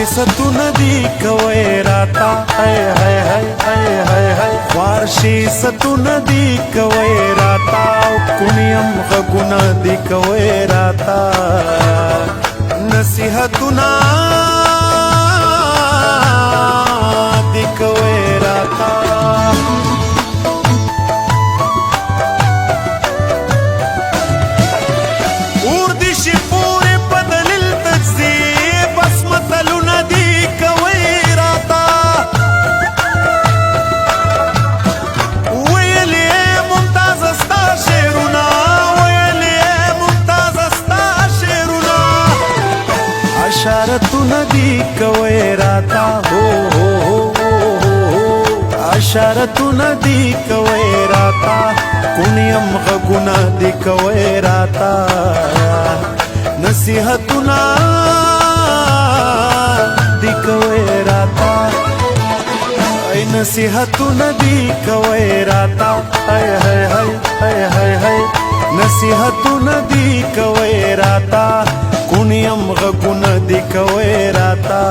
ستون دی کوي راتا هاي هاي هاي هاي هاي هاي وارشي ستون دی کوي راتا کونیم غگونه دی کوي راتا نصیحتونه دی کوي راتا اشارتونه دی کوي راتا هو اشارتونه دی کوي راتا کونیم غگونه دی کوي راتا نصیحتونه دی کوي راتا ای نصیحتونه دی کوي راتا هاي هاي هاي هاي هاي هاي نصیحتونه دی کوي راتا کونیم غگونه دی کوي راتا